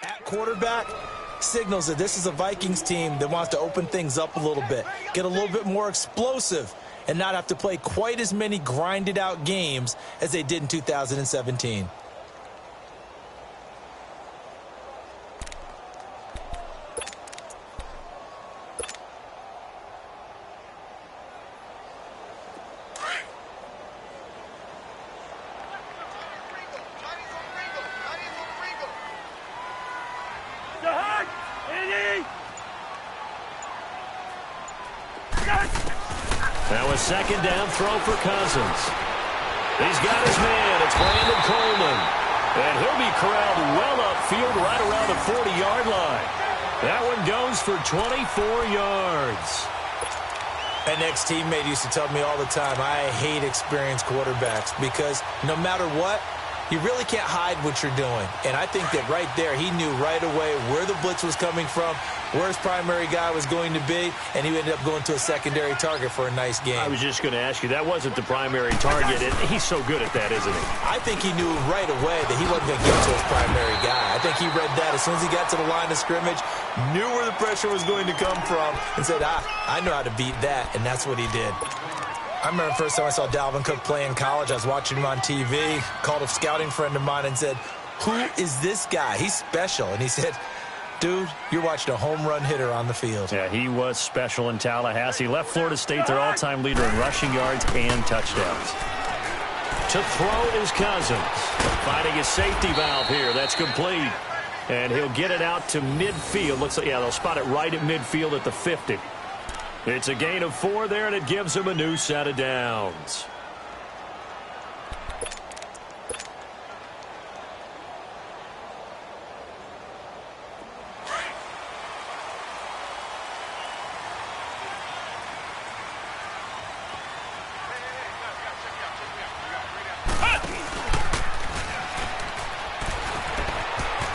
At quarterback signals that this is a Vikings team that wants to open things up a little bit, get a little bit more explosive, and not have to play quite as many grinded out games as they did in 2017. Now a second down throw for Cousins. He's got his man. It's Brandon Coleman. And he'll be corralled well upfield right around the 40-yard line. That one goes for 24 yards. An ex-teammate used to tell me all the time, I hate experienced quarterbacks because no matter what, you really can't hide what you're doing. And I think that right there, he knew right away where the blitz was coming from, where his primary guy was going to be, and he ended up going to a secondary target for a nice game. I was just going to ask you, that wasn't the primary target, and he's so good at that, isn't he? I think he knew right away that he wasn't going to get to his primary guy. I think he read that as soon as he got to the line of scrimmage, knew where the pressure was going to come from, and said, I know how to beat that, and that's what he did. I remember the first time I saw Dalvin Cook play in college. I was watching him on TV, called a scouting friend of mine and said, who is this guy? He's special. And he said, dude, you're watching a home run hitter on the field. Yeah, he was special in Tallahassee. Left Florida State their all-time leader in rushing yards and touchdowns. To throw is Cousins. Finding his safety valve here. That's complete. And he'll get it out to midfield. Looks like, yeah, they'll spot it right at midfield at the 50. It's a gain of 4 there, and it gives him a new set of downs.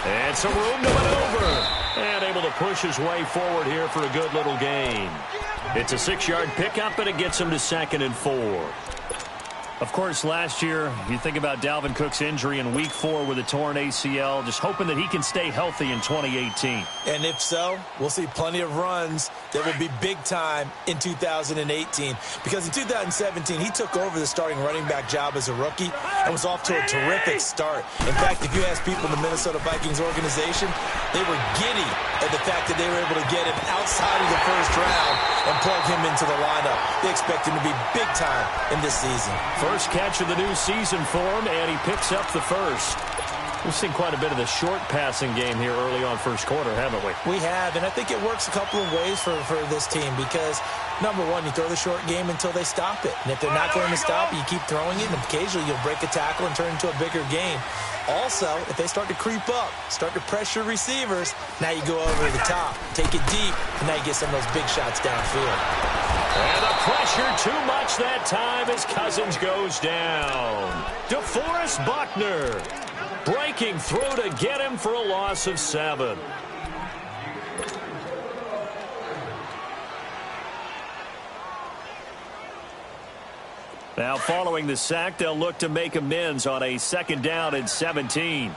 And some room to maneuver. And able to push his way forward here for a good little gain. It's a 6-yard pickup, and it gets him to 2nd and 4. Of course, last year, you think about Dalvin Cook's injury in Week 4 with a torn ACL, just hoping that he can stay healthy in 2018. And if so, we'll see plenty of runs that will be big time in 2018. Because in 2017, he took over the starting running back job as a rookie and was off to a terrific start. In fact, if you ask people in the Minnesota Vikings organization, they were giddy at the fact that they were able to get him outside of the first round and plug him into the lineup. They expect him to be big time in this season. First catch of the new season for him, and he picks up the first. We've seen quite a bit of the short passing game here early on first quarter, haven't we? We have, and I think it works a couple of ways for this team because, number one, you throw the short game until they stop it. And if they're not going to stop it, you keep throwing it, and occasionally you'll break a tackle and turn it into a bigger game. Also, if they start to creep up, start to pressure receivers, now you go over the top, take it deep, and now you get some of those big shots downfield. And the pressure too much that time as Cousins goes down. DeForest Buckner breaking through to get him for a loss of 7. Now following the sack, they'll look to make amends on a 2nd down and 17.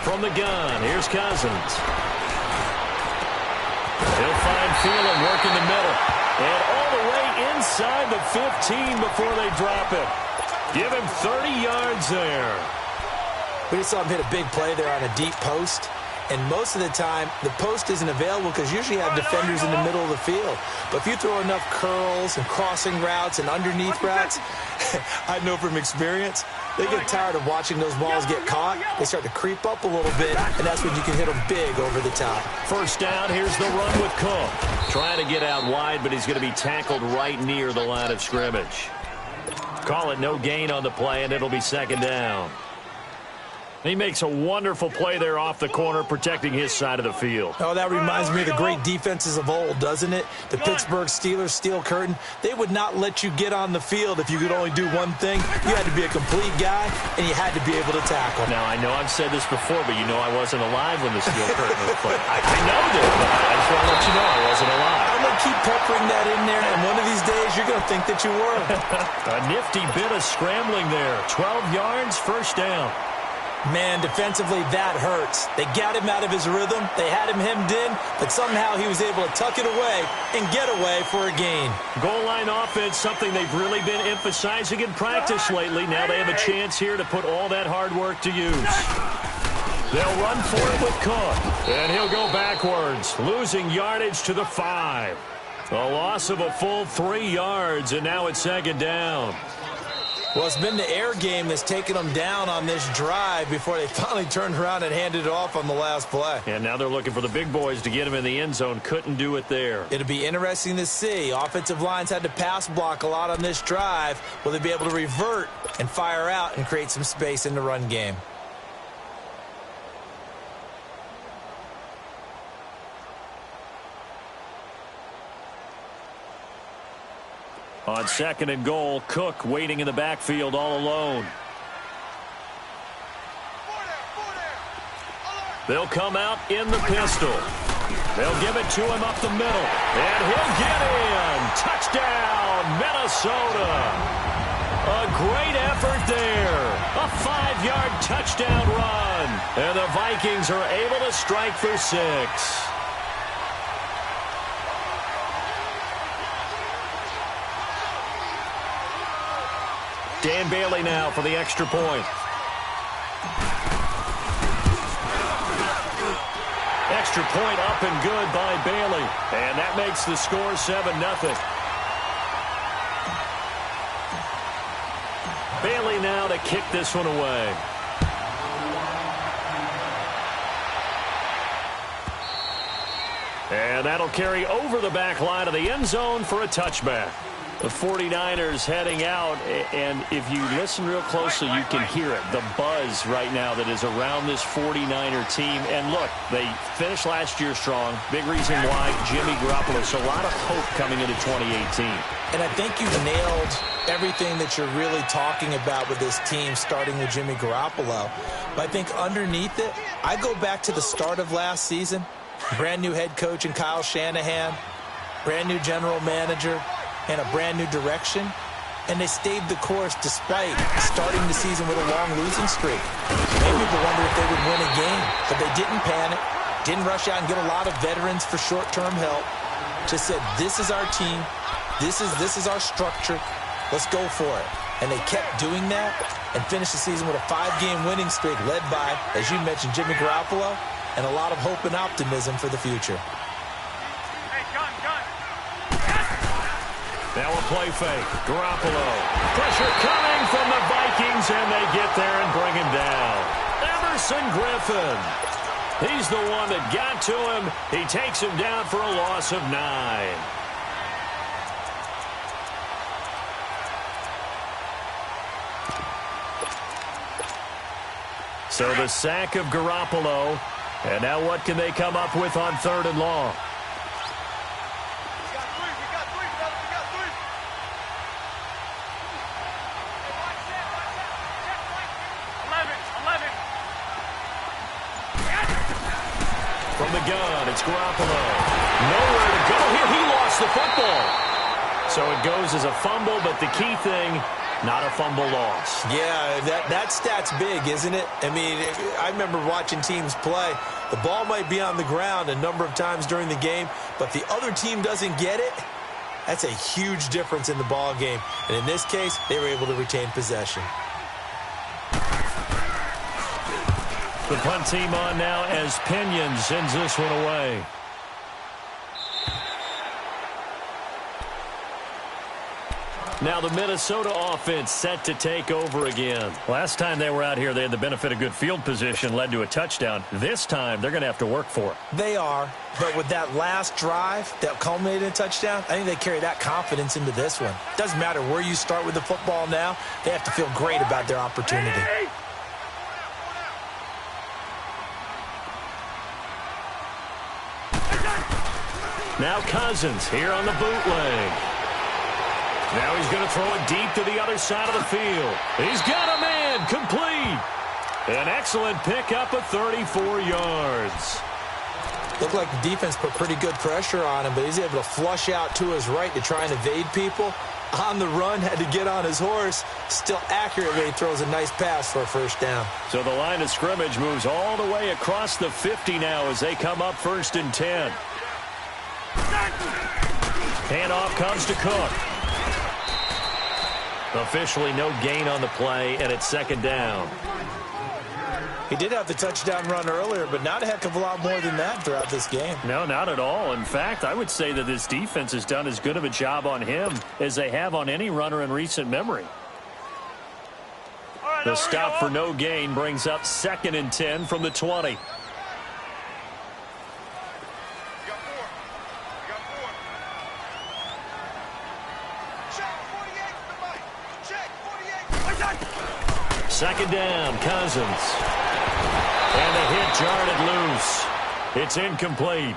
From the gun, here's Cousins. He'll find Thielen working the middle. And all the way inside the 15 before they drop it. Give him 30 yards there. We just saw him hit a big play there on a deep post. And most of the time, the post isn't available because usually you have defenders in the middle of the field. But if you throw enough curls and crossing routes and underneath routes, I know from experience, they get tired of watching those balls get caught. They start to creep up a little bit, and that's when you can hit them big over the top. First down, here's the run with Cook. Trying to get out wide, but he's going to be tackled right near the line of scrimmage. Call it no gain on the play, and it'll be 2nd down. He makes a wonderful play there off the corner, protecting his side of the field. Oh, that reminds me of the great defenses of old, doesn't it? The Pittsburgh Steelers steel curtain. They would not let you get on the field if you could only do one thing. You had to be a complete guy, and you had to be able to tackle. Now, I know I've said this before, but you know I wasn't alive when the steel curtain was put. I know this, but I just want to let you know I wasn't alive. I'm going to keep peppering that in there, and one of these days you're going to think that you were. A nifty bit of scrambling there. 12 yards, first down. Man, defensively, that hurts. They got him out of his rhythm. They had him hemmed in, but somehow he was able to tuck it away and get away for a gain. Goal line offense, something they've really been emphasizing in practice lately. Now they have a chance here to put all that hard work to use. They'll run for it with Cook, and he'll go backwards, losing yardage to the 5. A loss of a full 3 yards, and now it's second down. Well, it's been the air game that's taken them down on this drive before they finally turned around and handed it off on the last play. And now they're looking for the big boys to get him in the end zone. Couldn't do it there. It'll be interesting to see. Offensive lines had to pass block a lot on this drive. Will they be able to revert and fire out and create some space in the run game? On second and goal, Cook waiting in the backfield all alone. They'll come out in the pistol. They'll give it to him up the middle. And he'll get in. Touchdown, Minnesota. A great effort there. A 5-yard touchdown run. And the Vikings are able to strike for 6. Dan Bailey now for the extra point. Extra point up and good by Bailey. And that makes the score 7-0. Bailey now to kick this one away. And that'll carry over the back line of the end zone for a touchback. The 49ers heading out, and if you listen real closely, you can hear it, the buzz right now that is around this 49er team. And look, they finished last year strong. Big reason why, Jimmy Garoppolo. So a lot of hope coming into 2018. And I think you nailed everything that you're really talking about with this team, starting with Jimmy Garoppolo. But I think underneath it, I go back to the start of last season. Brand new head coach in Kyle Shanahan, brand new general manager, and a brand new direction, and they stayed the course despite starting the season with a long losing streak. Maybe people wonder if they would win a game, but they didn't panic, didn't rush out and get a lot of veterans for short-term help. Just said, this is our team, this is our structure, let's go for it. And they kept doing that and finished the season with a 5-game winning streak led by, as you mentioned, Jimmy Garoppolo, and a lot of hope and optimism for the future. Now a play fake. Garoppolo. Pressure coming from the Vikings, and they get there and bring him down. Emerson Griffin. He's the one that got to him. He takes him down for a loss of 9. So the sack of Garoppolo. And now what can they come up with on 3rd and long? From the gun, it's Garoppolo. Nowhere to go here. He lost the football. So it goes as a fumble, but the key thing, not a fumble loss. Yeah, that stat's big, isn't it? I mean, I remember watching teams play. The ball might be on the ground a number of times during the game, but the other team doesn't get it. That's a huge difference in the ball game. And in this case, they were able to retain possession. The punt team on now as Pinion sends this one away. Now the Minnesota offense set to take over again. Last time they were out here, they had the benefit of good field position, led to a touchdown. This time, they're going to have to work for it. They are, but with that last drive that culminated in a touchdown, I think they carry that confidence into this one. Doesn't matter where you start with the football now, they have to feel great about their opportunity. Now Cousins here on the bootleg. Now he's going to throw it deep to the other side of the field. He's got a man, complete. An excellent pickup of 34 yards. Looked like the defense put pretty good pressure on him, but he's able to flush out to his right to try and evade people. On the run, had to get on his horse. Still accurately throws a nice pass for a first down. So the line of scrimmage moves all the way across the 50 now as they come up 1st and 10. Handoff comes to Cook. Officially no gain on the play, and it's 2nd down. He did have the touchdown run earlier, but not a heck of a lot more than that throughout this game. No, not at all. In fact, I would say that this defense has done as good of a job on him as they have on any runner in recent memory. The stop for no gain brings up 2nd and 10 from the 20. Second down, Cousins. And the hit jarred it loose. It's incomplete.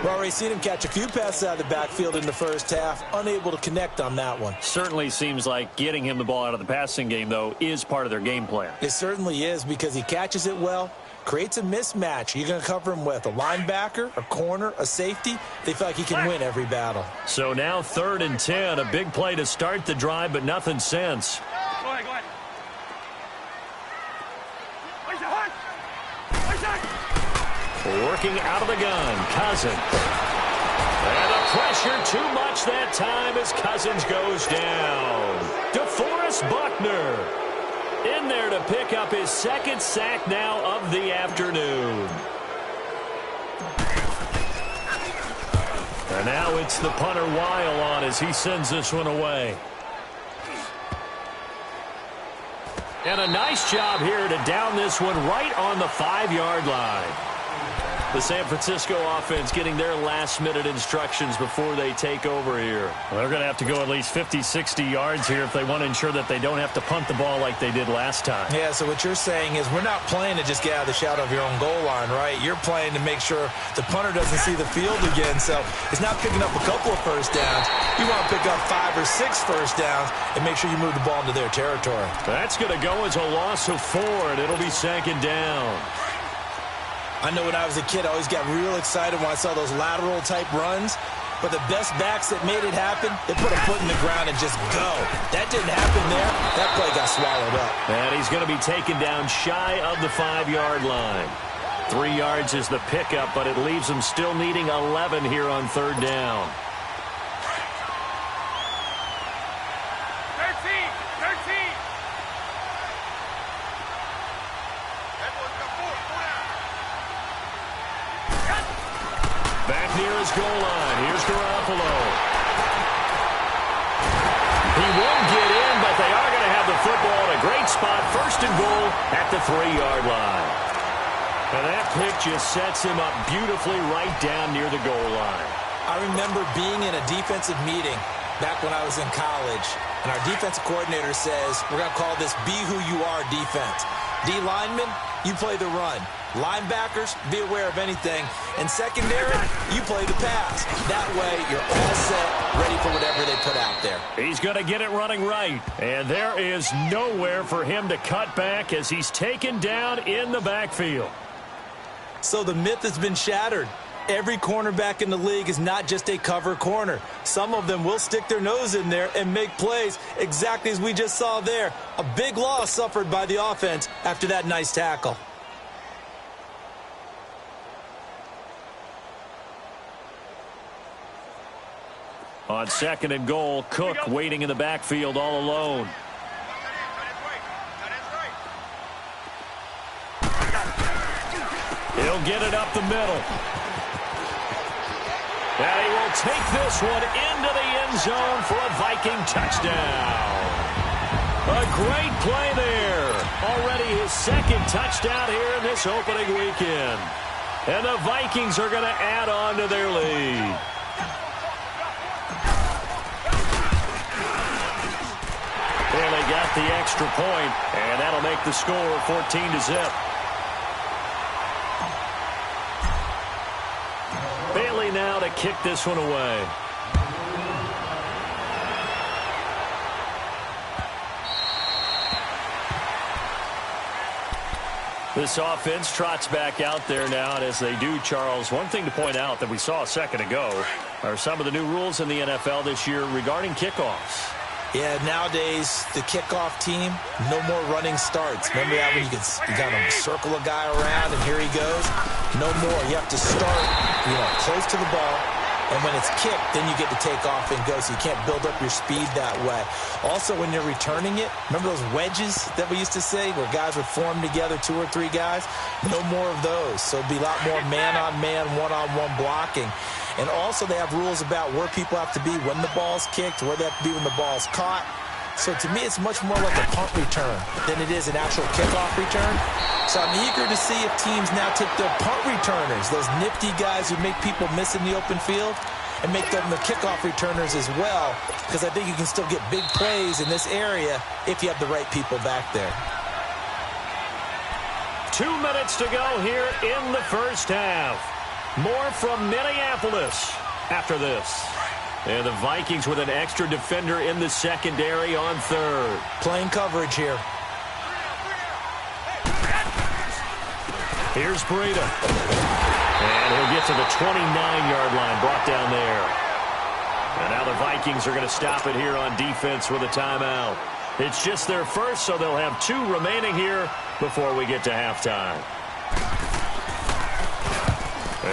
Well, we've seen him catch a few passes out of the backfield in the first half. Unable to connect on that one. Certainly seems like getting him the ball out of the passing game, though, is part of their game plan. It certainly is because he catches it well, creates a mismatch. You're going to cover him with a linebacker, a corner, a safety. They feel like he can win every battle. So now 3rd and 10, a big play to start the drive, but nothing since. Go ahead. Working out of the gun, Cousins. And the pressure too much that time as Cousins goes down. DeForest Buckner in there to pick up his 2nd sack now of the afternoon. And now it's the punter Weil on as he sends this one away. And a nice job here to down this one right on the 5-yard line. The San Francisco offense getting their last-minute instructions before they take over here. Well, they're going to have to go at least 50, 60 yards here if they want to ensure that they don't have to punt the ball like they did last time. Yeah, so what you're saying is we're not playing to just get out of the shadow of your own goal line, right? You're playing to make sure the punter doesn't see the field again. So it's not picking up a couple of first downs. You want to pick up 5 or 6 first downs and make sure you move the ball into their territory. That's going to go as a loss of 4, and it'll be 2nd down. I know when I was a kid, I always got real excited when I saw those lateral-type runs. But the best backs that made it happen, they put a foot in the ground and just go. That didn't happen there. That play got swallowed up. And he's going to be taken down shy of the 5-yard line. 3 yards is the pickup, but it leaves them still needing 11 here on 3rd down. 13. Back near his goal line. Here's Garoppolo. He won't get in, but they are going to have the football in a great spot. 1st and goal at the 3-yard line. And that pick just sets him up beautifully right down near the goal line. I remember being in a defensive meeting back when I was in college, and our defensive coordinator says, we're going to call this be who you are defense. D linemen, you play the run. Linebackers, be aware of anything. And secondary, you play the pass. That way, you're all set, ready for whatever they put out there. He's going to get it running right. And there is nowhere for him to cut back as he's taken down in the backfield. So the myth has been shattered. Every cornerback in the league is not just a cover corner. Some of them will stick their nose in there and make plays exactly as we just saw there. A big loss suffered by the offense after that nice tackle. On 2nd and goal, Cook waiting in the backfield all alone. He'll get it up the middle. And he will take this one into the end zone for a Viking touchdown. A great play there. Already his 2nd touchdown here in this opening weekend. And the Vikings are going to add on to their lead. Well, they got the extra point, and that'll make the score 14-0. Bailey now to to kick this one away. This offense trots back out there now, and as they do, Charles, one thing to point out that we saw a second ago are some of the new rules in the NFL this year regarding kickoffs. Yeah, nowadays, the kickoff team, no more running starts. Remember that when you kind of circle a guy around and here he goes? No more. You have to start, close to the ball. And when it's kicked, then you get to take off and go, so you can't build up your speed that way. Also, when you're returning it, remember those wedges that we used to say where guys would form together, 2 or 3 guys? No more of those. So it'll be a lot more man-on-man, one-on-one blocking. And also they have rules about where people have to be when the ball's kicked, where they have to be when the ball's caught. So to me, it's much more like a punt return than it is an actual kickoff return. So I'm eager to see if teams now take their punt returners, those nifty guys who make people miss in the open field, and make them the kickoff returners as well, because I think you can still get big plays in this area if you have the right people back there. 2 minutes to go here in the first half. More from Minneapolis after this. And the Vikings with an extra defender in the secondary on third. Playing coverage here. Here's Breida. And he'll get to the 29-yard line, brought down there. And now the Vikings are going to stop it here on defense with a timeout. It's just their first, so they'll have 2 remaining here before we get to halftime.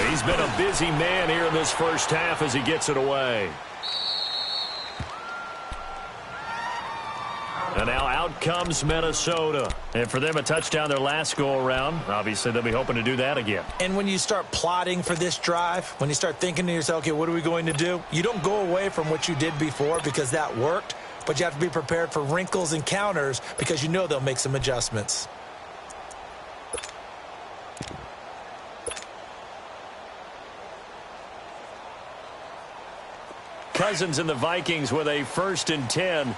He's been a busy man here in this first half as he gets it away. And now out comes Minnesota. And for them, a touchdown their last go-around. Obviously, they'll be hoping to do that again. And when you start plotting for this drive, when you start thinking to yourself, okay, what are we going to do? You don't go away from what you did before because that worked, but you have to be prepared for wrinkles and counters because you know they'll make some adjustments. Cousins and the Vikings with a 1st and 10.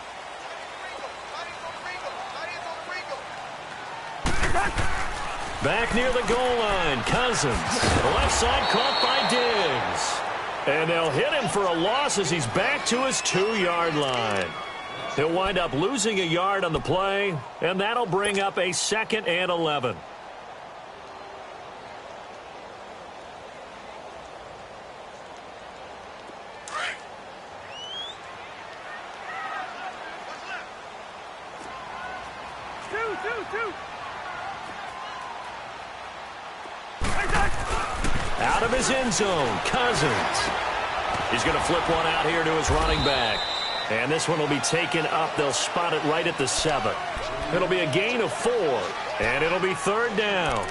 Back near the goal line, Cousins. Left side caught by Diggs. And they'll hit him for a loss as he's back to his 2-yard line. He'll wind up losing a yard on the play, and that'll bring up a 2nd and 11. Out of his end zone, Cousins. He's going to flip one out here to his running back. And this one will be taken up. They'll spot it right at the 7. It'll be a gain of 4, and it'll be 3rd down.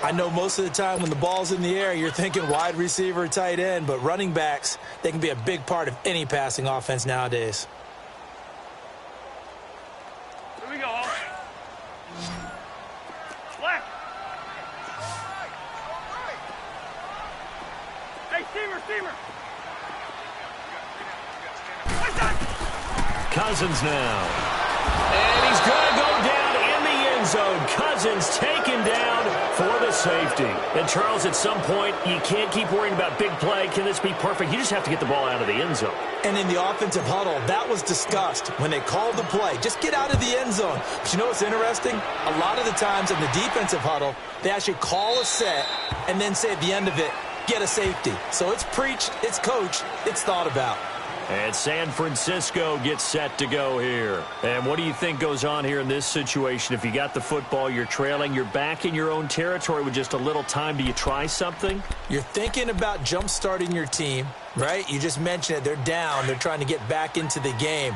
I know most of the time when the ball's in the air, you're thinking wide receiver, tight end, but running backs, they can be a big part of any passing offense nowadays. Here we go. Left. Hey, steamer. Cousins now. And he's going to go down in the end zone. Cousins taken down for the safety. And, Charles, at some point, you can't keep worrying about big play. Can this be perfect? You just have to get the ball out of the end zone. And in the offensive huddle, that was discussed when they called the play. Just get out of the end zone. But you know what's interesting? A lot of the times in the defensive huddle, they actually call a set and then say at the end of it, get a safety. So it's preached, it's coached, it's thought about. And San Francisco gets set to go here. And what do you think goes on here in this situation? If you got the football, you're trailing, you're back in your own territory with just a little time. Do you try something? You're thinking about jump-starting your team, right? You just mentioned it. They're down. They're trying to get back into the game.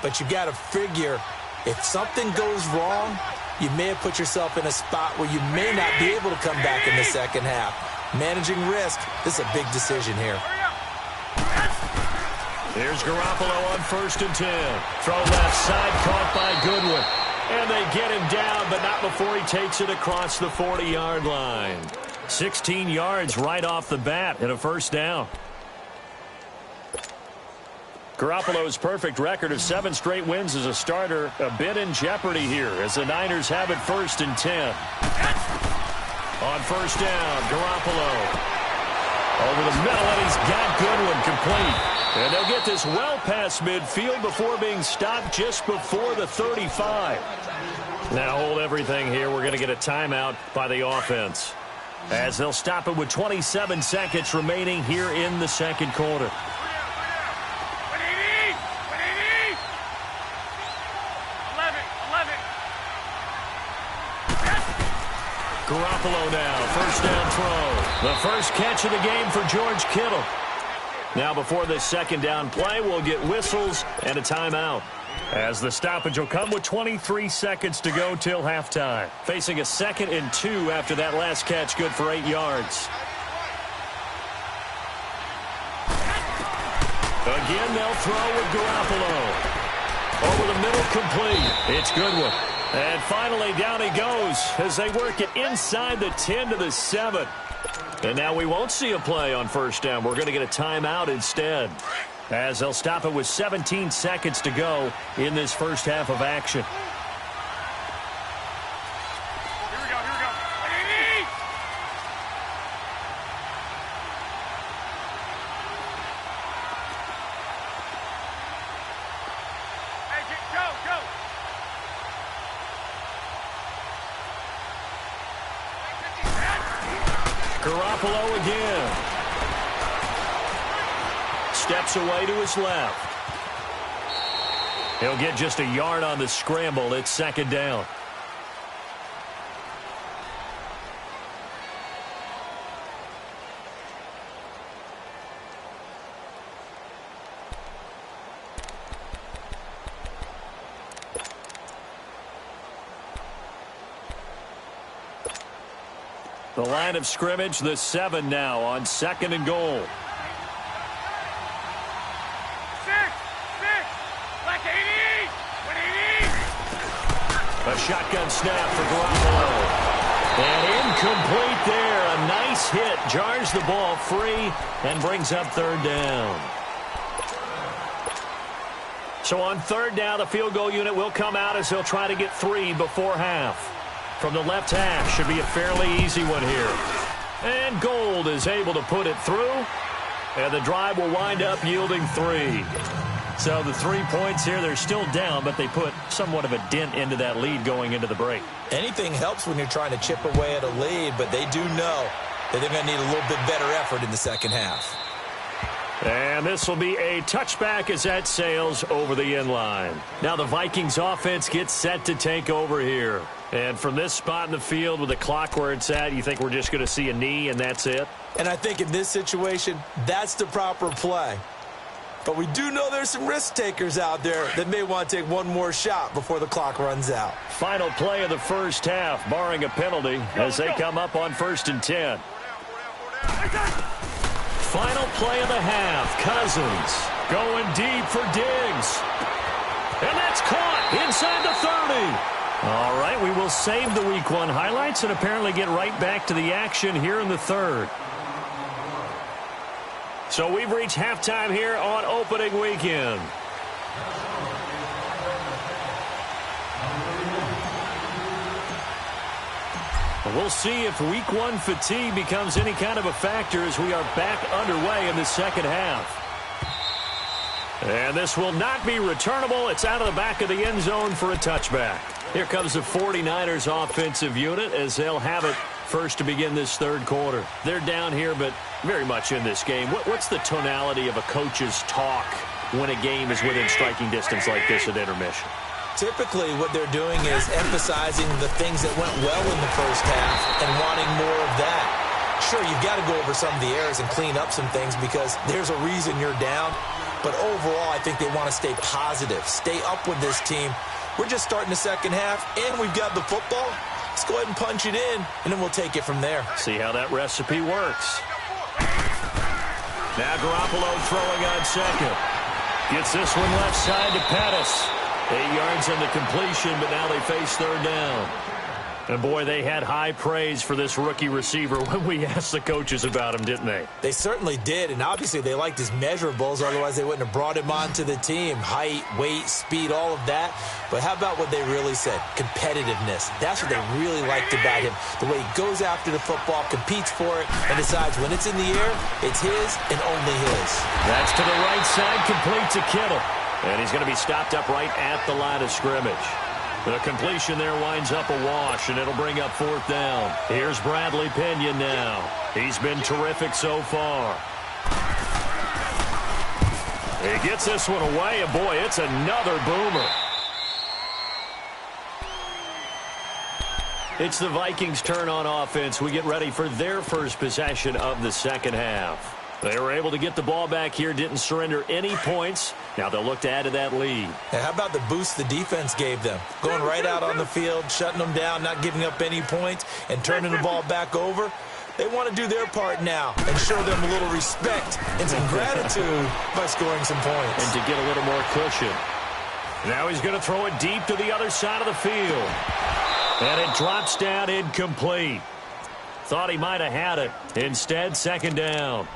But you've got to figure if something goes wrong, you may have put yourself in a spot where you may not be able to come back in the second half. Managing risk, this is a big decision here. Here's Garoppolo on 1st and 10. Throw left side, caught by Goodwin. And they get him down, but not before he takes it across the 40-yard line. 16 yards right off the bat and a 1st down. Garoppolo's perfect record of 7 straight wins as a starter a bit in jeopardy here as the Niners have it 1st and 10. On 1st down, Garoppolo. Over the middle, and he's got Goodwin complete. And they'll get this well past midfield before being stopped just before the 35. Now hold everything here. We're going to get a timeout by the offense, as they'll stop it with 27 seconds remaining here in the second quarter. Garoppolo now, first down throw. The first catch of the game for George Kittle. Now before this second down play, we'll get whistles and a timeout, as the stoppage will come with 23 seconds to go till halftime. Facing a 2nd and 2 after that last catch, good for 8 yards. Again, they'll throw with Garoppolo. Over the middle, complete. It's Goodwin. And finally, down he goes as they work it inside the 10 to the 7. And now we won't see a play on first down. We're going to get a timeout instead, as they'll stop it with 17 seconds to go in this first half of action. Here we go, here we go. Hey, go, go. Garoppolo again. Steps away to his left. He'll get just a yard on the scramble. It's second down. The line of scrimmage, the 7 now on 2nd and goal. 6, like 80, 180. A shotgun snap for Garoppolo. And incomplete there. A nice hit. Jars the ball free and brings up 3rd down. So on 3rd down, the field goal unit will come out as they'll try to get 3 before half. From the left half, should be a fairly easy one here. And Gold is able to put it through. And the drive will wind up yielding 3. So the 3 points here, they're still down, but they put somewhat of a dent into that lead going into the break. Anything helps when you're trying to chip away at a lead, but they do know that they're going to need a little bit better effort in the second half. And this will be a touchback as that sails over the end line. Now the Vikings offense gets set to take over here. And from this spot in the field with the clock where it's at, you think we're just going to see a knee and that's it? And I think in this situation, that's the proper play. But we do know there's some risk takers out there that may want to take one more shot before the clock runs out. Final play of the first half, barring a penalty, as they come up on 1st and 10. Final play of the half. Cousins going deep for Diggs. And that's caught inside the 30. All right, we will save the Week 1 highlights and apparently get right back to the action here in the 3rd. So we've reached halftime here on opening weekend. We'll see if Week 1 fatigue becomes any kind of a factor as we are back underway in the second half. And this will not be returnable. It's out of the back of the end zone for a touchback. Here comes the 49ers offensive unit as they'll have it first to begin this 3rd quarter. They're down here, but very much in this game. What's the tonality of a coach's talk when a game is within striking distance like this at intermission? Typically, what they're doing is emphasizing the things that went well in the first half and wanting more of that. Sure, you've got to go over some of the errors and clean up some things because there's a reason you're down. But overall, I think they want to stay positive, stay up with this team. We're just starting the second half, and we've got the football. Let's go ahead and punch it in, and then we'll take it from there. See how that recipe works. Now Garoppolo throwing on 2nd. Gets this one left side to Pettis. 8 yards on the completion, but now they face 3rd down. And, boy, they had high praise for this rookie receiver when we asked the coaches about him, didn't they? They certainly did, and obviously they liked his measurables. Otherwise, they wouldn't have brought him onto the team. Height, weight, speed, all of that. But how about what they really said? Competitiveness. That's what they really liked about him. The way he goes after the football, competes for it, and decides when it's in the air, it's his and only his. That's to the right side, complete to Kittle. And he's going to be stopped up right at the line of scrimmage. The completion there winds up a wash, and it'll bring up 4th down. Here's Bradley Pinion now. He's been terrific so far. He gets this one away, and boy, it's another boomer. It's the Vikings' turn on offense. We get ready for their first possession of the second half. They were able to get the ball back here, didn't surrender any points. Now they'll look to add to that lead. And how about the boost the defense gave them? Going right out on the field, shutting them down, not giving up any points, and turning the ball back over. They want to do their part now and show them a little respect and some gratitude by scoring some points. And to get a little more cushion. Now he's going to throw it deep to the other side of the field. And it drops down incomplete. Thought he might have had it. Instead, 2nd down.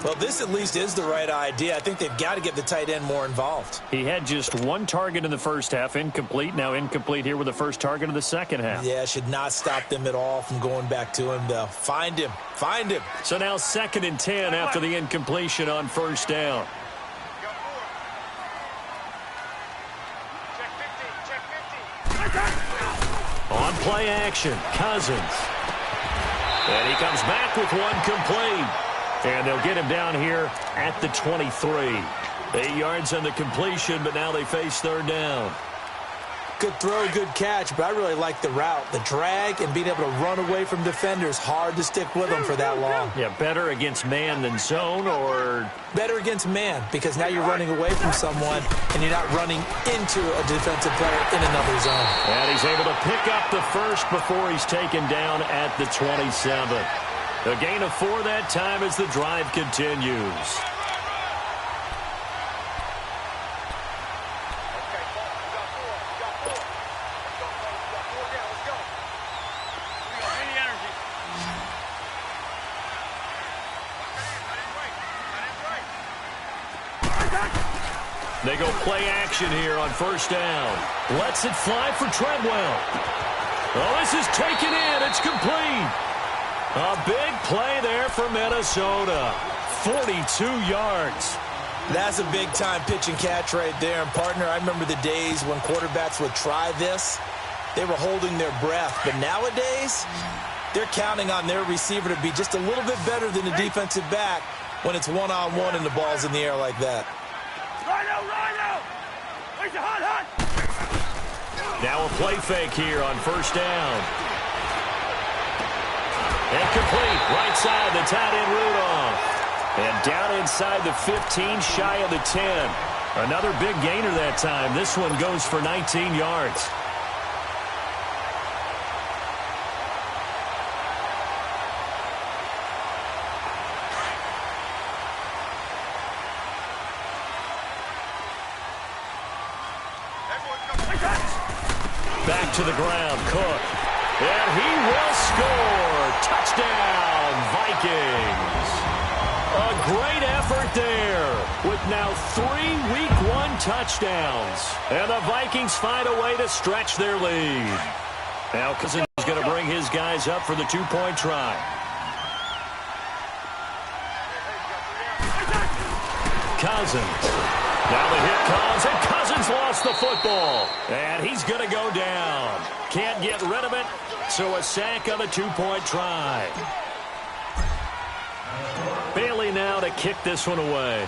Well, this at least is the right idea. I think they've got to get the tight end more involved. He had just 1 target in the first half, incomplete. Now incomplete here with the first target of the second half. Yeah, should not stop them at all from going back to him, though. Find him. Find him. So now 2nd and 10 after the incompletion on 1st down. On play action, Cousins. And he comes back with 1 complete. And they'll get him down here at the 23. 8 yards on the completion, but now they face 3rd down. Good throw, good catch, but I really like the route. The drag and being able to run away from defenders. Hard to stick with them for that long. Yeah, better against man than zone, or? Better against man, because now you're running away from someone and you're not running into a defensive player in another zone. And he's able to pick up the first before he's taken down at the 27. A gain of 4 that time as the drive continues. They go play action here on 1st down. Lets it fly for Treadwell. Oh, this is taken in. It's complete. A big play there for Minnesota. 42 yards. That's a big-time pitch and catch right there. And, partner, I remember the days when quarterbacks would try this. They were holding their breath. But nowadays, they're counting on their receiver to be just a little bit better than the defensive back when it's one-on-one and the ball's in the air like that. Rhino! Where's the hot? Now a play fake here on 1st down. And complete. Right side, the tight end Rudolph. And down inside the 15, shy of the 10. Another big gainer that time. This one goes for 19 yards. Back to the ground, Cook. And he will score. Touchdown, Vikings. A great effort there with now 3 Week 1 touchdowns. And the Vikings find a way to stretch their lead. Now Cousins is going to bring his guys up for the 2-point try. Cousins. Now the hit comes, and Cousins lost the football. And he's going to go down. Can't get rid of it, so a sack on the 2-point try. Bailey now to kick this one away.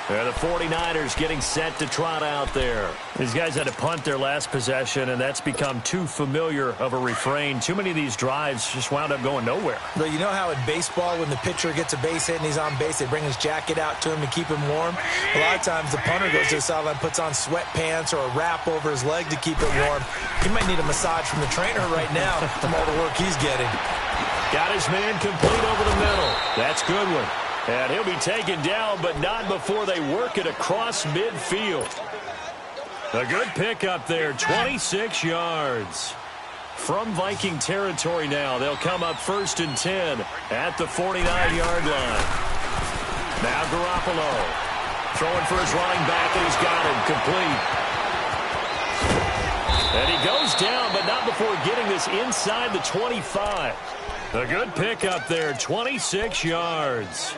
The 49ers getting set to trot out there. These guys had to punt their last possession, and that's become too familiar of a refrain. Too many of these drives just wound up going nowhere. But you know how in baseball, when the pitcher gets a base hit and he's on base, they bring his jacket out to him to keep him warm? A lot of times the punter goes to the sideline, puts on sweatpants or a wrap over his leg to keep it warm. He might need a massage from the trainer right now from all the work he's getting. Got his man complete over the middle. That's a good one. And he'll be taken down, but not before they work it across midfield. A good pickup there, 26 yards. From Viking territory now, they'll come up 1st and 10 at the 49-yard line. Now Garoppolo throwing for his running back, and he's got him complete. And he goes down, but not before getting this inside the 25. A good pickup there, 26 yards.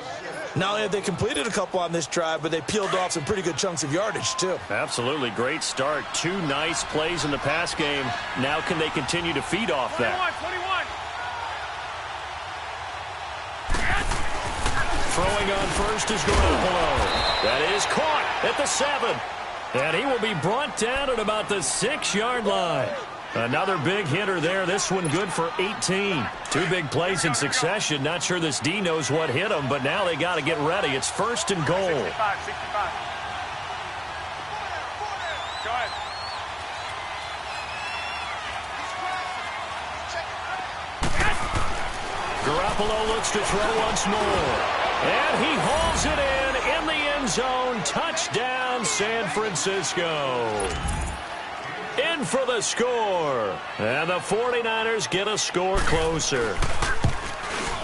Not only have they completed a couple on this drive, but they peeled off some pretty good chunks of yardage, too. Absolutely. Great start. 2 nice plays in the pass game. Now can they continue to feed off that? 21. Throwing on first is Garoppolo. That is caught at the 7. And he will be brought down at about the 6-yard line. Another big hitter there. This one good for 18. 2 big plays in succession. Not sure this D knows what hit him, but now they got to get ready. It's 1st and goal. 65. Go ahead. Garoppolo looks to throw once more. And he hauls it in the end zone. Touchdown, San Francisco. In for the score. And the 49ers get a score closer.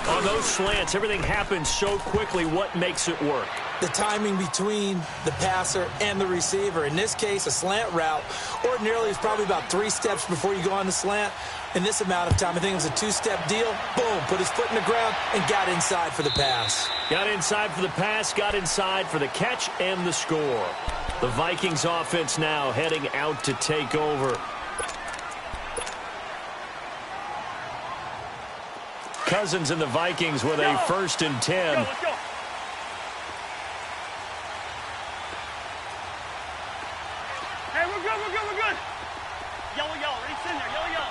On those slants, everything happens so quickly. What makes it work? The timing between the passer and the receiver. In this case, a slant route ordinarily is probably about 3 steps before you go on the slant. In this amount of time, I think it was a 2-step deal. Boom, put his foot in the ground and got inside for the pass. Got inside for the pass, got inside for the catch and the score. The Vikings offense now heading out to take over. Cousins and the Vikings with a 1st and 10. Let's go. Hey, we're good. Yellow. Ready, in there. Yellow.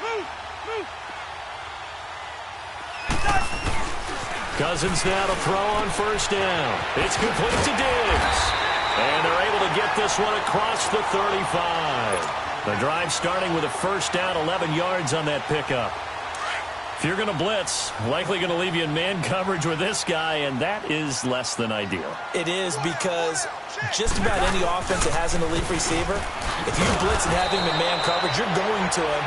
Move. Cousins now to throw on 1st down. It's complete to Diggs. And they're able to get this one across the 35. The drive starting with a 1st down, 11 yards on that pickup. If you're going to blitz, likely going to leave you in man coverage with this guy, and that is less than ideal. It is, because just about any offense that has an elite receiver, if you blitz and have him in man coverage, you're going to him,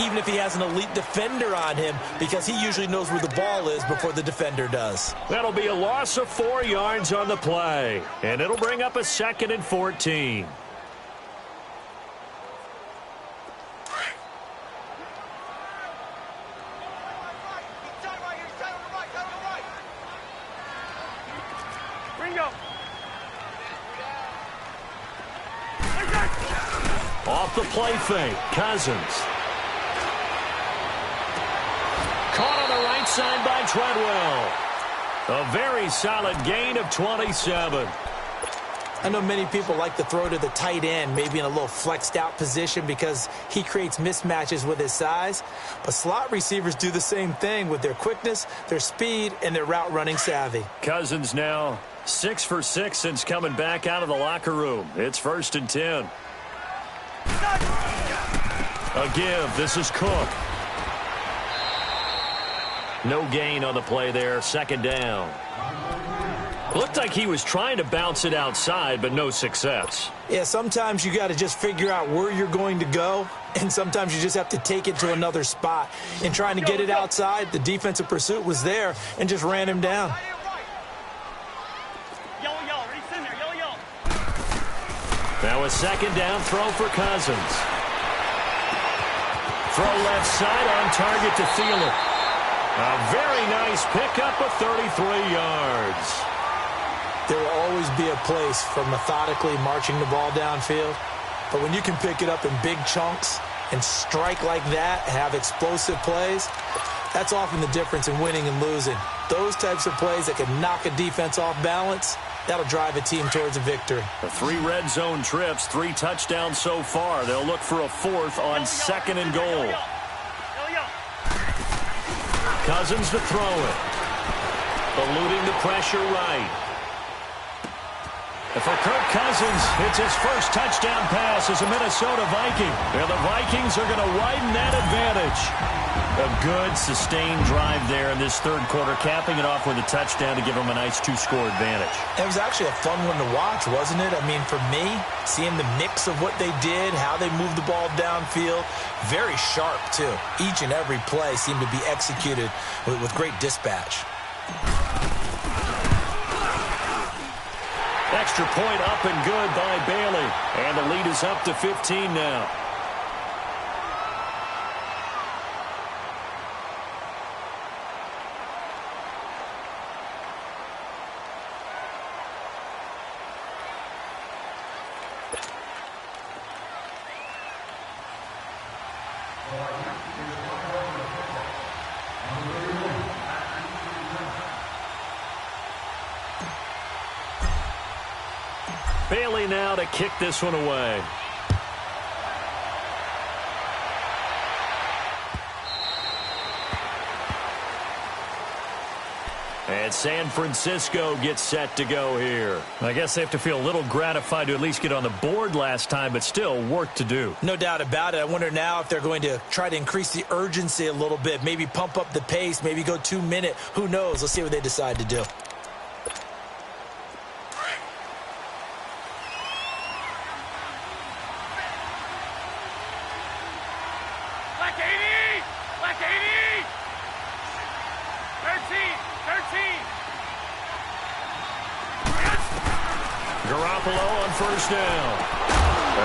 even if he has an elite defender on him, because he usually knows where the ball is before the defender does. That'll be a loss of 4 yards on the play, and it'll bring up a 2nd and 14. Ringo. Off the play fake, Cousins. Caught on the right side by Treadwell. A very solid gain of 27. I know many people like to throw to the tight end, maybe in a little flexed out position because he creates mismatches with his size. But slot receivers do the same thing with their quickness, their speed, and their route running savvy. Cousins now 6 for 6 since coming back out of the locker room. It's 1st and 10. A give. This is Cook. No gain on the play there. 2nd down. Looked like he was trying to bounce it outside, but no success. Yeah, sometimes you got to just figure out where you're going to go, and sometimes you just have to take it to another spot. In trying to get it outside, the defensive pursuit was there and just ran him down. Yellow. Ready, in there. Yellow. Now a 2nd down throw for Cousins. Throw left side on target to Thielen. A very nice pickup of 33 yards. There will always be a place for methodically marching the ball downfield. But when you can pick it up in big chunks and strike like that, have explosive plays, that's often the difference in winning and losing. Those types of plays that can knock a defense off balance, that'll drive a team towards a victory. The 3 red zone trips, 3 touchdowns so far. They'll look for a 4th on 2nd and goal. Cousins to throw it. Eluding the pressure right. And for Kirk Cousins, it's his first touchdown pass as a Minnesota Viking. And the Vikings are going to widen that advantage. A good, sustained drive there in this third quarter, capping it off with a touchdown to give them a nice 2-score advantage. It was actually a fun one to watch, wasn't it? I mean, for me, seeing the mix of what they did, how they moved the ball downfield, very sharp, too. Each and every play seemed to be executed with great dispatch. Extra point up and good by Bailey. And the lead is up to 15 now. Bailey now to kick this one away. And San Francisco gets set to go here. I guess they have to feel a little gratified to at least get on the board last time, but still work to do. No doubt about it. I wonder now if they're going to try to increase the urgency a little bit, maybe pump up the pace, maybe go 2-minute. Who knows? Let's see what they decide to do. Garoppolo on first down.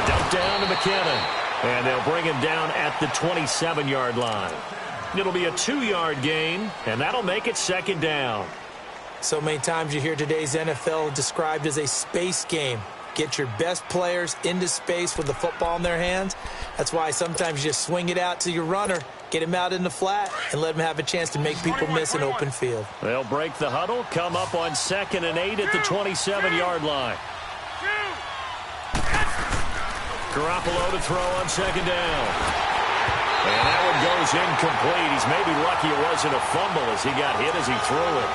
A dump down to McKinnon. And they'll bring him down at the 27-yard line. It'll be a 2-yard gain, and that'll make it second down. So many times you hear today's NFL described as a space game. Get your best players into space with the football in their hands. That's why sometimes you just swing it out to your runner, get him out in the flat, and let him have a chance to make people miss an open field. They'll break the huddle, come up on 2nd and 8 at the 27-yard line. Garoppolo to throw on second down. And that one goes incomplete. He's maybe lucky it wasn't a fumble as he got hit as he threw it.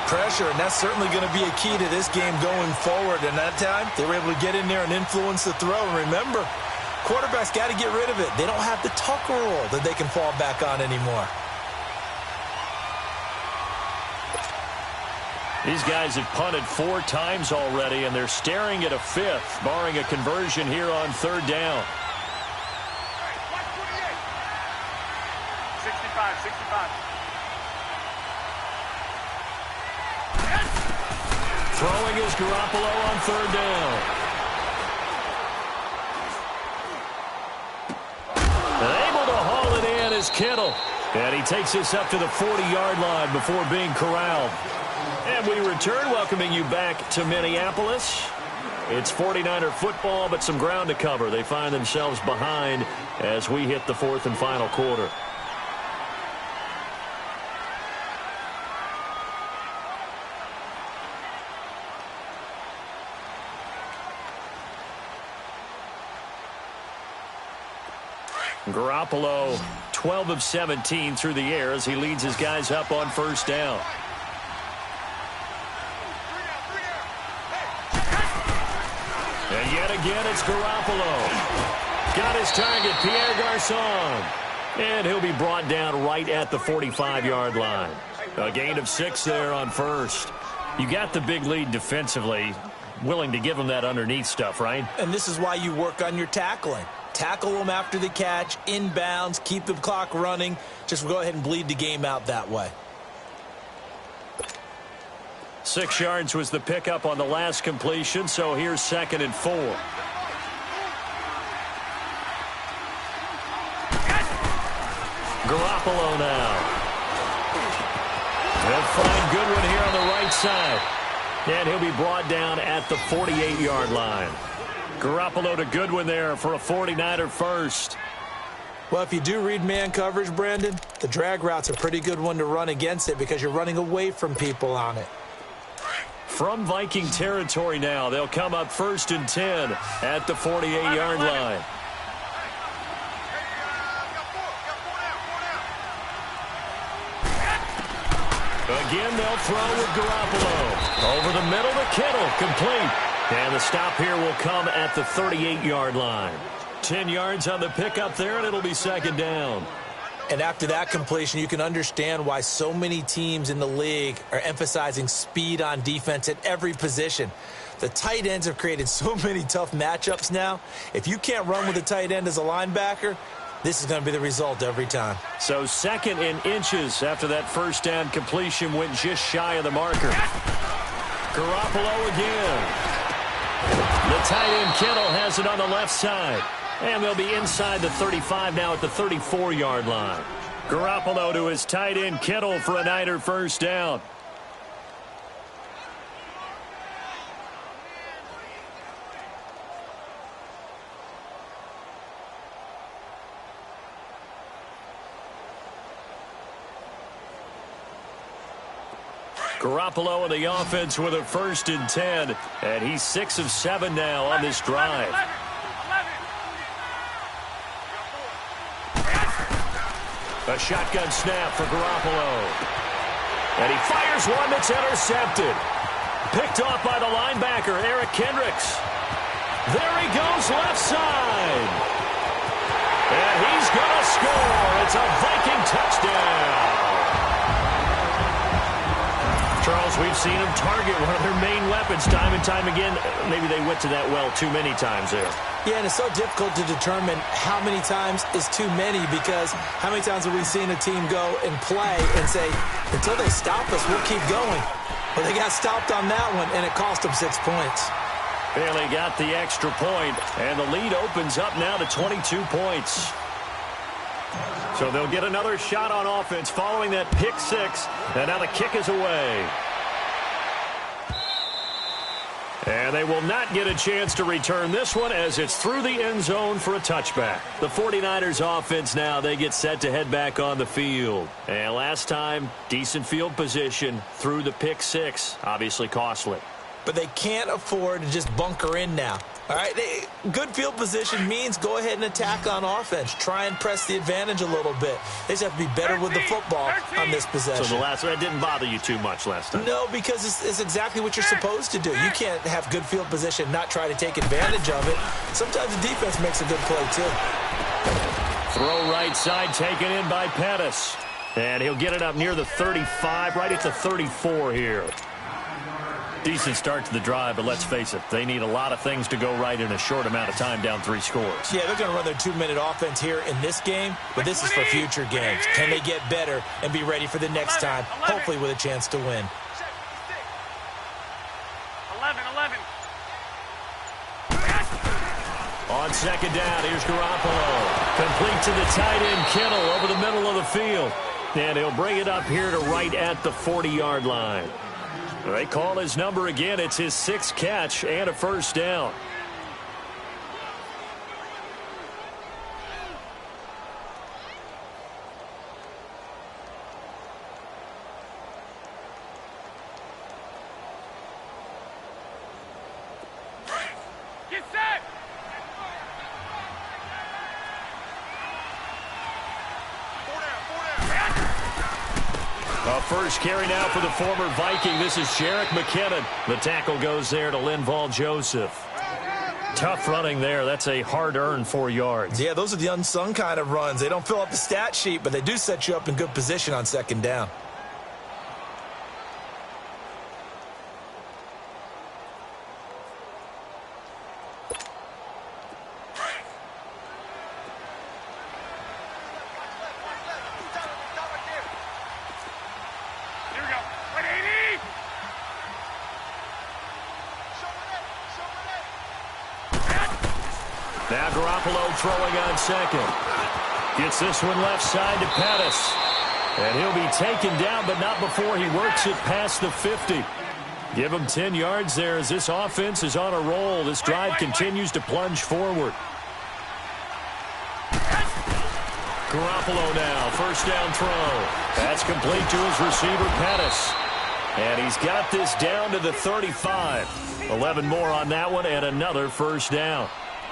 Pressure, and that's certainly going to be a key to this game going forward. And that time, they were able to get in there and influence the throw. And remember, quarterbacks got to get rid of it. They don't have the Tucker rule that they can fall back on anymore. These guys have punted 4 times already, and they're staring at a 5th, barring a conversion here on 3rd down. 65. Throwing is Garoppolo on 3rd down. And able to haul it in is Kittle. And he takes this up to the 40-yard line before being corralled. And we return, welcoming you back to Minneapolis. It's 49er football, but some ground to cover. They find themselves behind as we hit the 4th and final quarter. Garoppolo, 12 of 17 through the air as he leads his guys up on first down. And yet again, it's Garoppolo. Got his target, Pierre Garçon. And he'll be brought down right at the 45-yard line. A gain of 6 there on first. You got the big lead defensively. Willing to give them that underneath stuff, right? And this is why you work on your tackling. Tackle them after the catch, inbounds, keep the clock running. Just go ahead and bleed the game out that way. 6 yards was the pickup on the last completion, so here's 2nd and 4. Garoppolo now. They'll find Goodwin here on the right side. And he'll be brought down at the 48-yard line. Garoppolo to Goodwin there for a 49er first. Well, if you do read man coverage, Brandon, the drag route's a pretty good one to run against it because you're running away from people on it. From Viking territory now, they'll come up 1st and 10 at the 48-yard line. Again, they'll throw with Garoppolo. Over the middle to Kittle, complete. And the stop here will come at the 38-yard line. 10 yards on the pickup there, and it'll be 2nd down. And after that completion, you can understand why so many teams in the league are emphasizing speed on defense at every position. The tight ends have created so many tough matchups now. If you can't run with a tight end as a linebacker, this is going to be the result every time. So 2nd and inches after that first down completion went just shy of the marker. Garoppolo again. The tight end Kittle has it on the left side. And they'll be inside the 35 now at the 34-yard line. Garoppolo to his tight end Kittle for a Niner first down. Garoppolo in the offense with a 1st and 10. And he's 6 of 7 now on this drive. A shotgun snap for Garoppolo. And he fires one that's intercepted. Picked off by the linebacker, Eric Kendricks. There he goes left side. And he's going to score. It's a Viking touchdown. Charles, we've seen him target one of their main weapons time and time again. Maybe they went to that well too many times there. Yeah, and it's so difficult to determine how many times is too many, because how many times have we seen a team go and play and say, until they stop us, we'll keep going. But they got stopped on that one, and it cost them 6 points. Bailey got the extra point, and the lead opens up now to 22 points. So they'll get another shot on offense following that pick 6, and now the kick is away. And they will not get a chance to return this one as it's through the end zone for a touchback. The 49ers offense now, they get set to head back on the field. And last time, decent field position through the pick 6, obviously costly. But they can't afford to just bunker in now. All right, good field position means go ahead and attack on offense. Try and press the advantage a little bit. They just have to be better with the football on this possession. So the last one didn't bother you too much last time? No, because it's exactly what you're supposed to do. You can't have good field position, not try to take advantage of it. Sometimes the defense makes a good play, too. Throw right side taken in by Pettis. And he'll get it up near the 35, right at the 34 here. Decent start to the drive, but let's face it, they need a lot of things to go right in a short amount of time, down 3 scores. Yeah, they're going to run their 2-minute offense here in this game, but this is for future games. Can they get better and be ready for the next time, hopefully with a chance to win? 11. On 2nd down, here's Garoppolo. Complete to the tight end, Kittle, over the middle of the field. And he'll bring it up here to right at the 40-yard line. They call his number again. It's his 6th catch and a first down. Get set. A first carry now for the former Viking. This is Jerick McKinnon. The tackle goes there to Linval Joseph. Tough running there. That's a hard-earned 4 yards. Yeah, those are the unsung kind of runs. They don't fill up the stat sheet, but they do set you up in good position on 2nd down. Now Garoppolo throwing on 2nd. Gets this one left side to Pettis. And he'll be taken down, but not before he works it past the 50. Give him 10 yards there as this offense is on a roll. This drive continues to plunge forward. Garoppolo now, first down throw. That's complete to his receiver, Pettis. And he's got this down to the 35. 11 more on that one and another first down.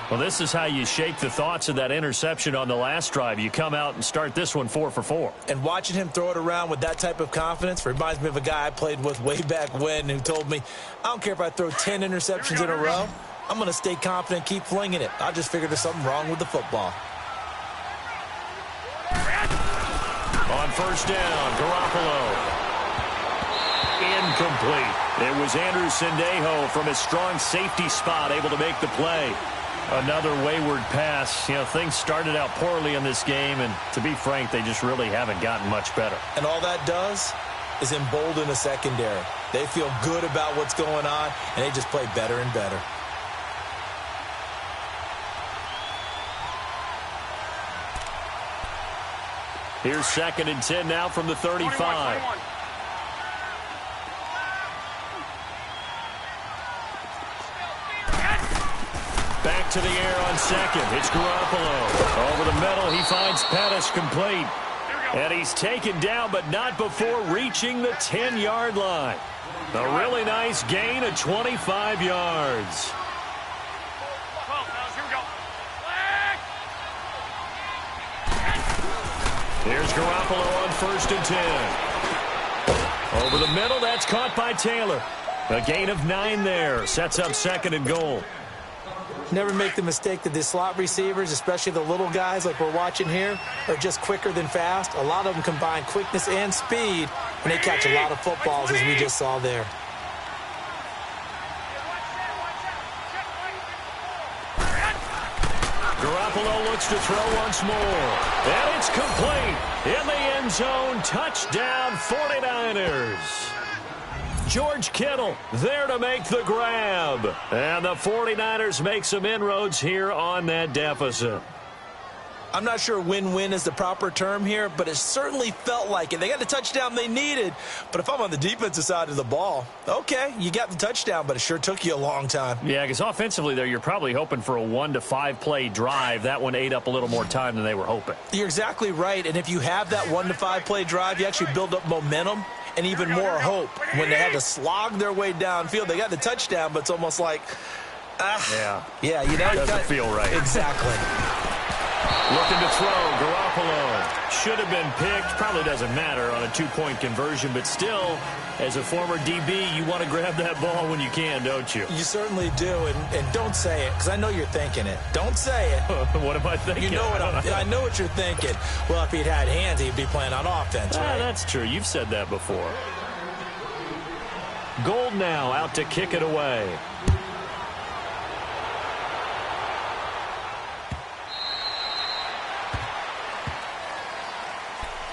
Well, this is how you shake the thoughts of that interception on the last drive. You come out and start this one 4 for 4. And watching him throw it around with that type of confidence reminds me of a guy I played with way back when who told me, I don't care if I throw 10 interceptions in a row. I'm going to stay confident, keep flinging it. I just figured there's something wrong with the football. On first down, Garoppolo. Incomplete. It was Andrew Sendejo from his strong safety spot able to make the play. Another wayward pass. You know, things started out poorly in this game, and to be frank, they just really haven't gotten much better. And all that does is embolden a secondary. They feel good about what's going on, and they just play better and better. Here's 2nd and 10 now from the 35. 21. Back to the air on 2nd. It's Garoppolo. Over the middle, he finds Pettis complete. And he's taken down, but not before reaching the 10-yard line. A really nice gain of 25 yards. 12, fellas, here we go. Here's Garoppolo on 1st and 10. Over the middle, that's caught by Taylor. A gain of 9 there. Sets up 2nd and goal. Never make the mistake that the slot receivers, especially the little guys like we're watching here, are just quicker than fast. A lot of them combine quickness and speed, and they catch a lot of footballs, as we just saw there. Garoppolo looks to throw once more. And it's complete. In the end zone, touchdown 49ers. George Kittle there to make the grab. And the 49ers make some inroads here on that deficit. I'm not sure win-win is the proper term here, but it certainly felt like it. They got the touchdown they needed, but if I'm on the defensive side of the ball, okay, you got the touchdown, but it sure took you a long time. Yeah, because offensively there, you're probably hoping for a 1 to 5 play drive. That one ate up a little more time than they were hoping. You're exactly right, and if you have that 1 to 5 play drive, you actually build up momentum and even more hope. When they had to slog their way downfield, they got the touchdown, but it's almost like, yeah, you know, doesn't feel right. Exactly. Looking to throw, Garoppolo. Should have been picked. Probably doesn't matter on a 2-point conversion, but still, as a former DB, you want to grab that ball when you can, don't you? You certainly do, and don't say it, because I know you're thinking it. Don't say it. What am I thinking? You know what I know what you're thinking. Well, if he'd had hands, he'd be playing on offense, right? That's true. You've said that before. Gold now out to kick it away.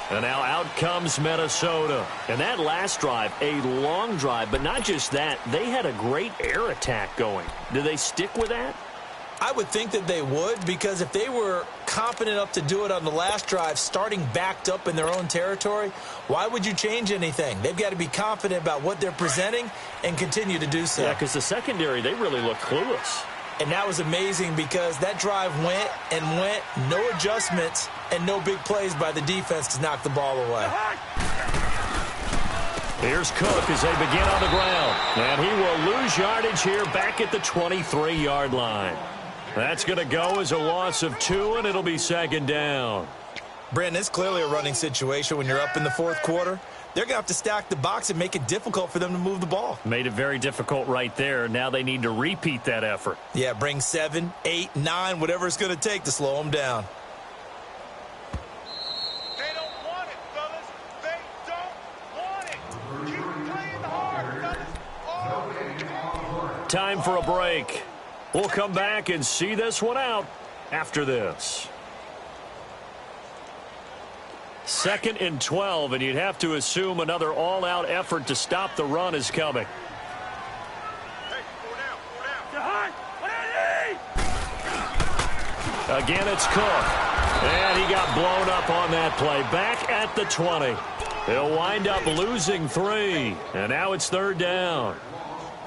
And now out comes Minnesota. And that last drive, a long drive, but not just that. They had a great air attack going. Do they stick with that? I would think that they would, because if they were confident enough to do it on the last drive, starting backed up in their own territory, why would you change anything? They've got to be confident about what they're presenting and continue to do so. Yeah, because the secondary, they really look clueless. And that was amazing because that drive went and went, no adjustments, and no big plays by the defense to knock the ball away. Here's Cook as they begin on the ground. And he will lose yardage here back at the 23-yard line. That's going to go as a loss of 2, and it'll be 2nd down. Brandon, it's clearly a running situation when you're up in the 4th quarter. They're going to have to stack the box and make it difficult for them to move the ball. Made it very difficult right there. Now they need to repeat that effort. Yeah, bring 7, 8, 9, whatever it's going to take to slow them down. They don't want it, fellas. They don't want it. Keep playing hard, fellas. Time for a break. We'll come back and see this one out after this. 2nd and 12, and you'd have to assume another all-out effort to stop the run is coming. Hey, 4 down. What do you need? Again, it's Cook. And he got blown up on that play. Back at the 20. He'll wind up losing 3. And now it's 3rd down.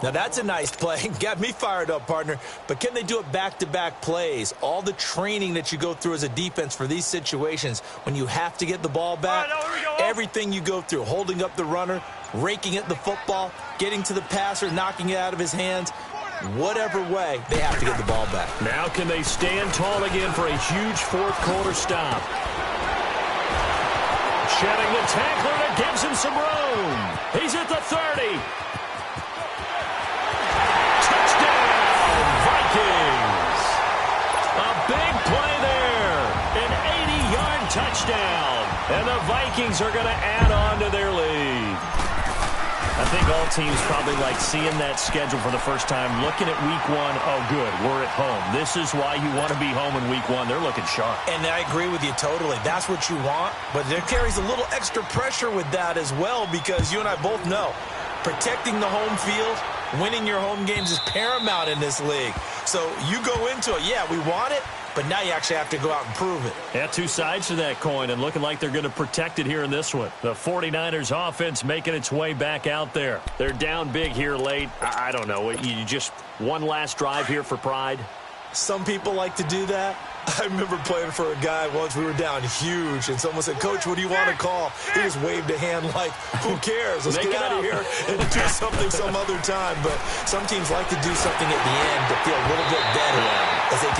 Now, that's a nice play. Got me fired up, partner. But can they do it back-to-back plays? All the training that you go through as a defense for these situations, when you have to get the ball back, everything you go through, holding up the runner, raking at the football, getting to the passer, knocking it out of his hands, whatever way, they have to get the ball back. Now can they stand tall again for a huge 4th quarter stop? Shedding the tackler that gives him some room. He's at the 30. A big play there. An 80-yard touchdown. And the Vikings are going to add on to their lead. I think all teams probably like seeing that schedule for the first time, looking at week one. Oh, good, we're at home. This is why you want to be home in week one. They're looking sharp. And I agree with you totally. That's what you want, but there carries a little extra pressure with that as well, because you and I both know protecting the home field, winning your home games is paramount in this league. So you go into it, yeah, we want it, but now you actually have to go out and prove it. Yeah, two sides to that coin, and looking like they're going to protect it here in this one. The 49ers offense making its way back out there. They're down big here late. I don't know. You just one last drive here for pride? Some people like to do that. I remember playing for a guy once. We were down huge, and someone said, "Coach, what do you want to call?" He just waved a hand like, "Who cares? Let's get out of here and do something some other time." But some teams like to do something at the end to feel a little bit better as they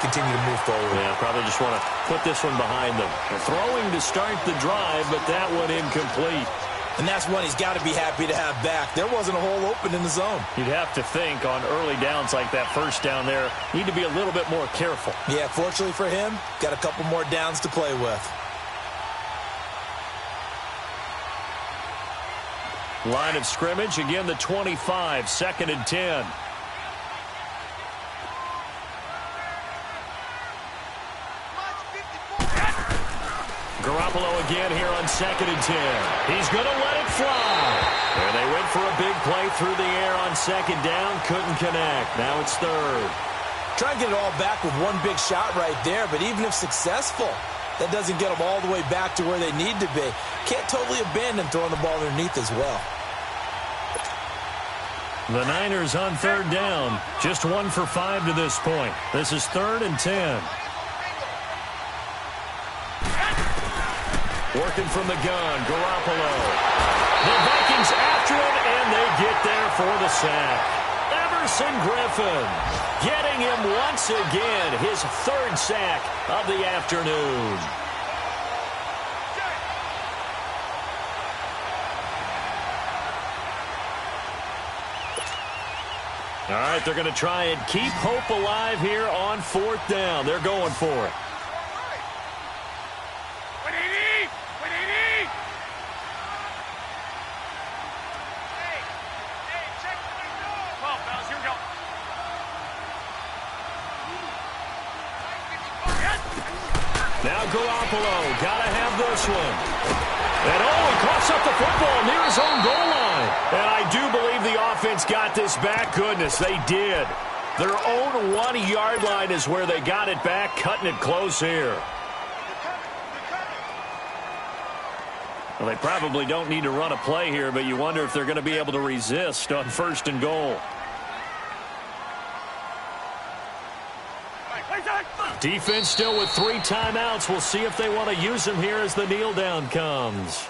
continue to move forward. Yeah, probably just want to put this one behind them. They're throwing to start the drive, but that one incomplete. And that's one he's got to be happy to have back. There wasn't a hole open in the zone. You'd have to think on early downs like that first down there, need to be a little bit more careful. Yeah, fortunately for him, got a couple more downs to play with. Line of scrimmage, again the 25, 2nd and 10. Garoppolo again here on 2nd and 10. He's going to let it fly. And they went for a big play through the air on 2nd down. Couldn't connect. Now it's 3rd. Try and get it all back with one big shot right there, but even if successful, that doesn't get them all the way back to where they need to be. Can't totally abandon throwing the ball underneath as well. The Niners on 3rd down. Just 1 for 5 to this point. This is 3rd and 10. Working from the gun, Garoppolo. The Vikings after him, and they get there for the sack. Everson Griffin getting him once again, his 3rd sack of the afternoon. All right, they're going to try and keep hope alive here on 4th down. They're going for it. Now Garoppolo, gotta have this one. And he coughs up the football near his own goal line. And I do believe the offense got this back. Goodness, they did. Their own 1-yard line is where they got it back, cutting it close here. Well, they probably don't need to run a play here, but you wonder if they're going to be able to resist on 1st and goal. Defense still with 3 timeouts. We'll see if they want to use them here as the kneel down comes.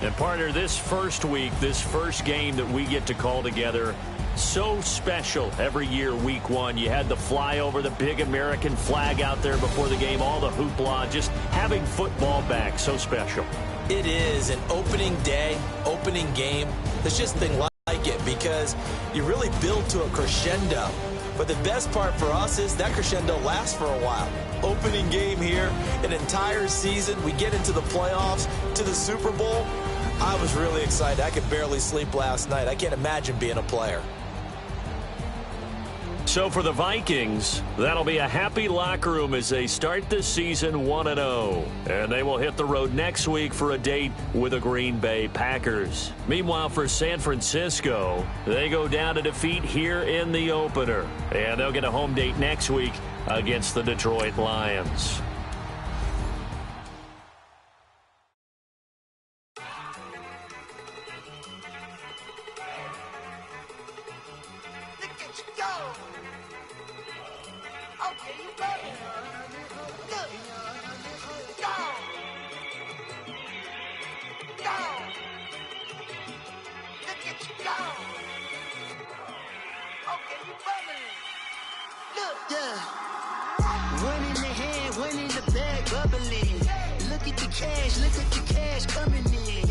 And partner, this first week, this first game that we get to call together, so special every year, week 1. You had the flyover, the big American flag out there before the game, all the hoopla, just having football back, so special. It is an opening day, opening game. There's just nothing like it because you really build to a crescendo. But the best part for us is that crescendo lasts for a while. Opening game here, an entire season. We get into the playoffs, to the Super Bowl. I was really excited. I could barely sleep last night. I can't imagine being a player. So for the Vikings, that'll be a happy locker room as they start this season 1-0. And they will hit the road next week for a date with the Green Bay Packers. Meanwhile, for San Francisco, they go down to defeat here in the opener. And they'll get a home date next week against the Detroit Lions. One in the bag, bubbling. Look at the cash coming in.